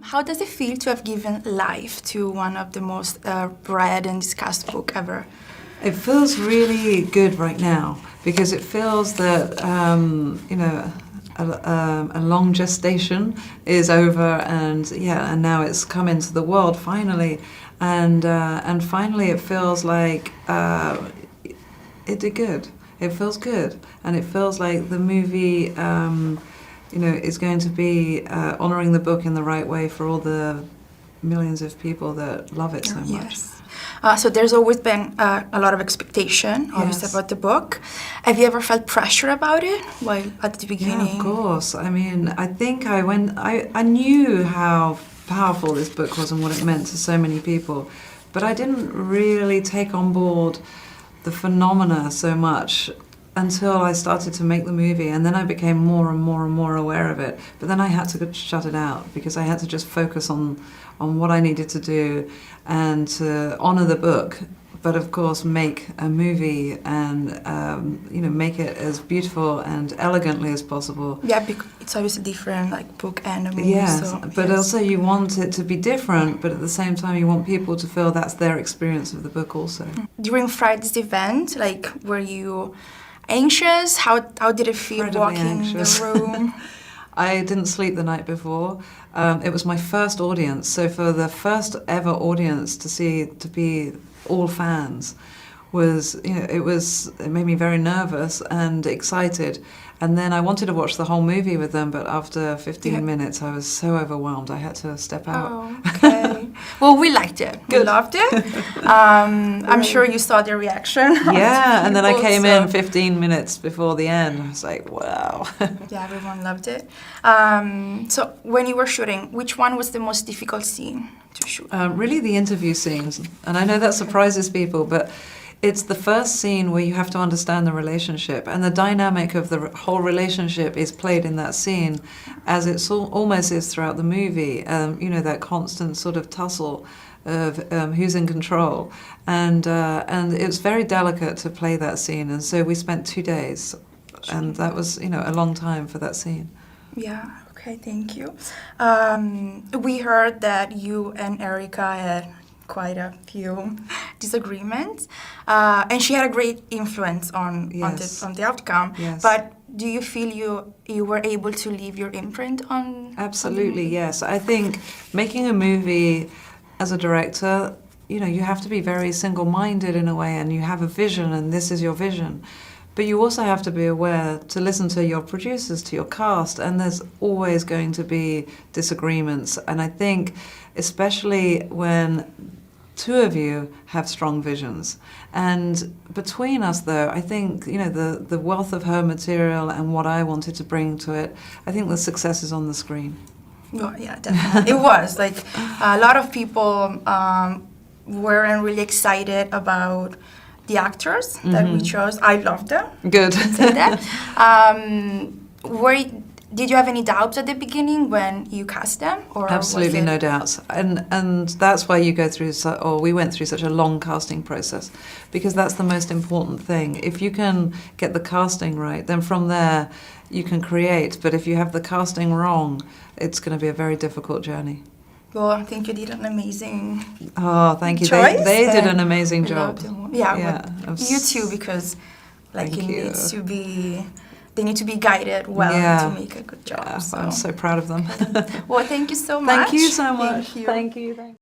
How does it feel to have given life to one of the most read and discussed book ever? It feels really good right now because it feels that a long gestation is over, and now it's come into the world finally, and finally it feels like it did good. It feels good, and it feels like the movie is going to be honouring the book in the right way for all the millions of people that love it so much. Yes. So there's always been a lot of expectation, obviously, Yes. about the book. Have you ever felt pressure about it while at the beginning? Yeah, of course. I mean, I think I knew how powerful this book was and what it meant to so many people, but I didn't really take on board the phenomena so much until I started to make the movie, and then I became more and more and more aware of it. But then I had to shut it out because I had to just focus on what I needed to do and to honour the book, but of course make a movie and make it as beautiful and elegantly as possible. Yeah, because it's obviously different, like book and a movie. Yes, so, but yes. also you want it to be different, but at the same time you want people to feel that's their experience of the book also. During Friday's event, were you anxious? How did it feel Incredibly walking anxious. in the room? I didn't sleep the night before. It was my first audience, so for the first ever audience to be all fans it made me very nervous and excited. And then I wanted to watch the whole movie with them, but after 15 minutes I was so overwhelmed I had to step out. Oh, okay. Well, we liked it. Good. We loved it. I'm sure you saw the reaction. Yeah, and then I people, came so- in 15 minutes before the end. I was like, wow. Yeah, everyone loved it. So when you were shooting, which one was the most difficult scene to shoot? Really the interview scenes. And I know that surprises people, but it's the first scene where you have to understand the relationship, and the dynamic of the whole relationship is played in that scene, as it's almost is throughout the movie. That constant sort of tussle of who's in control, and it's very delicate to play that scene. And so we spent 2 days, and that was a long time for that scene. Yeah. Okay. Thank you. We heard that you and Erica had quite a few disagreements, and she had a great influence on the outcome. Yes. But do you feel you were able to leave your imprint on? Absolutely, yes. I think making a movie as a director, you have to be very single-minded in a way, and you have a vision, and this is your vision. But you also have to be aware to listen to your producers, to your cast, and there's always going to be disagreements. And I think, especially when two of you have strong visions. And between us, though, I think, the wealth of her material and what I wanted to bring to it, I think the success is on the screen. Well, yeah, definitely. It was a lot of people weren't really excited about the actors that we chose. I loved them. Good. Say that. Did you have any doubts at the beginning when you cast them? Or Absolutely no doubts. And that's why you go through, we went through such a long casting process, because that's the most important thing. If you can get the casting right, then from there you can create. But if you have the casting wrong, it's going to be a very difficult journey. Well, I think you did an amazing thank you. choice. They did an amazing job. Yeah, you too, because they need to be guided well to make a good job. Yeah, I'm so proud of them. Well, thank you so much. Thank you so much. Thank you. Thank you.